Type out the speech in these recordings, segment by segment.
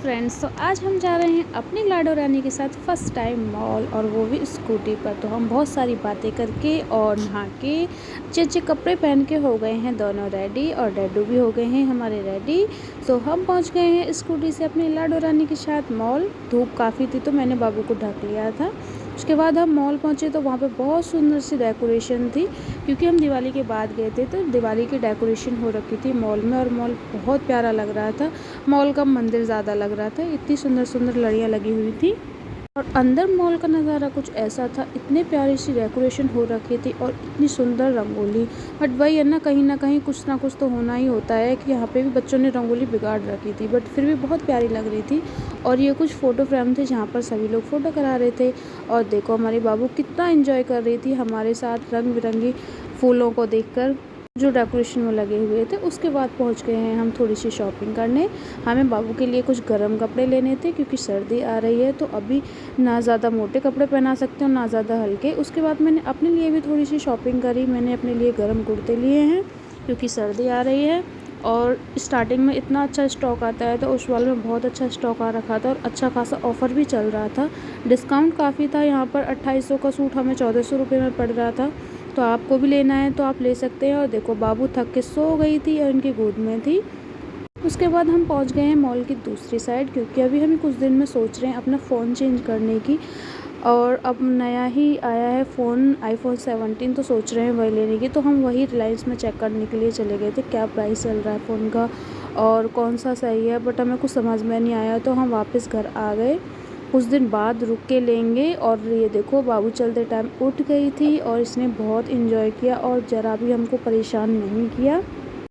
Friends, तो आज हम जा रहे हैं अपनी लाडो रानी के साथ फर्स्ट टाइम मॉल, और वो भी स्कूटी पर। तो हम बहुत सारी बातें करके और नहा के अच्छे अच्छे कपड़े पहन के हो गए हैं दोनों रेडी, और डैडू भी हो गए हैं हमारे रेडी। तो हम पहुंच गए हैं स्कूटी से अपनी लाडो रानी के साथ मॉल। धूप काफ़ी थी तो मैंने बाबू को ढक लिया था। उसके बाद हम मॉल पहुंचे तो वहाँ पे बहुत सुंदर सी डेकोरेशन थी, क्योंकि हम दिवाली के बाद गए थे तो दिवाली की डेकोरेशन हो रखी थी मॉल में, और मॉल बहुत प्यारा लग रहा था। मॉल का मंदिर ज़्यादा लग रहा था, इतनी सुंदर सुंदर लड़ियाँ लगी हुई थी। और अंदर मॉल का नज़ारा कुछ ऐसा था, इतने प्यारी सी डेकोरेशन हो रखी थी और इतनी सुंदर रंगोली। बट वही है ना कहीं कुछ ना कुछ तो होना ही होता है कि यहाँ पे भी बच्चों ने रंगोली बिगाड़ रखी थी, बट फिर भी बहुत प्यारी लग रही थी। और ये कुछ फ़ोटो फ्रेम थे जहाँ पर सभी लोग फ़ोटो करा रहे थे। और देखो हमारी बाबू कितना एंजॉय कर रही थी हमारे साथ रंग बिरंगी फूलों को देखकर जो डेकोरेशन में लगे हुए थे। उसके बाद पहुंच गए हैं हम थोड़ी सी शॉपिंग करने। हमें बाबू के लिए कुछ गर्म कपड़े लेने थे, क्योंकि सर्दी आ रही है तो अभी ना ज़्यादा मोटे कपड़े पहना सकते हो ना ज़्यादा हल्के। उसके बाद मैंने अपने लिए भी थोड़ी सी शॉपिंग करी। मैंने अपने लिए गर्म कुर्ते लिए हैं क्योंकि सर्दी आ रही है, और स्टार्टिंग में इतना अच्छा स्टॉक आता है तो उस वाले में बहुत अच्छा स्टॉक आ रखा था, और अच्छा खासा ऑफ़र भी चल रहा था। डिस्काउंट काफ़ी था, यहाँ पर 2800 का सूट हमें 1400 रुपये में पड़ रहा था। तो आपको भी लेना है तो आप ले सकते हैं। और देखो बाबू थक के सो गई थी और उनकी गोद में थी। उसके बाद हम पहुंच गए हैं मॉल की दूसरी साइड, क्योंकि अभी हमें कुछ दिन में सोच रहे हैं अपना फ़ोन चेंज करने की। और अब नया ही आया है फ़ोन iPhone 17, तो सोच रहे हैं वही लेने की। तो हम वही रिलायंस में चेक करने के लिए चले गए थे क्या प्राइस चल रहा है फ़ोन का और कौन सा सही है, बट हमें कुछ समझ में नहीं आया तो हम वापस घर आ गए। कुछ दिन बाद रुक के लेंगे। और ये देखो बाबू चलते टाइम उठ गई थी और इसने बहुत इन्जॉय किया और ज़रा भी हमको परेशान नहीं किया।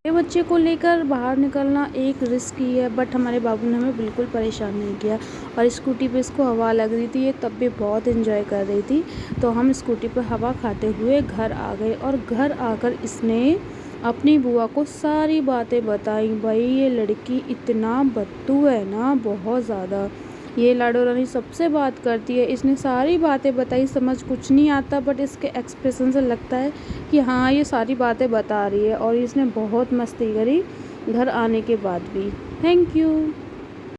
ये बच्चे को लेकर बाहर निकलना एक रिस्क ही है, बट हमारे बाबू ने हमें बिल्कुल परेशान नहीं किया। और स्कूटी पे इसको हवा लग रही थी, ये तब भी बहुत इन्जॉय कर रही थी। तो हम स्कूटी पे हवा खाते हुए घर आ गए, और घर आकर इसने अपनी बुआ को सारी बातें बताई। भाई ये लड़की इतना बद्दू है ना, बहुत ज़्यादा। ये लाडो रानी सबसे बात करती है, इसने सारी बातें बताई। समझ कुछ नहीं आता, बट इसके एक्सप्रेशन से लगता है कि हाँ ये सारी बातें बता रही है। और इसने बहुत मस्ती करी घर आने के बाद भी। Thank you.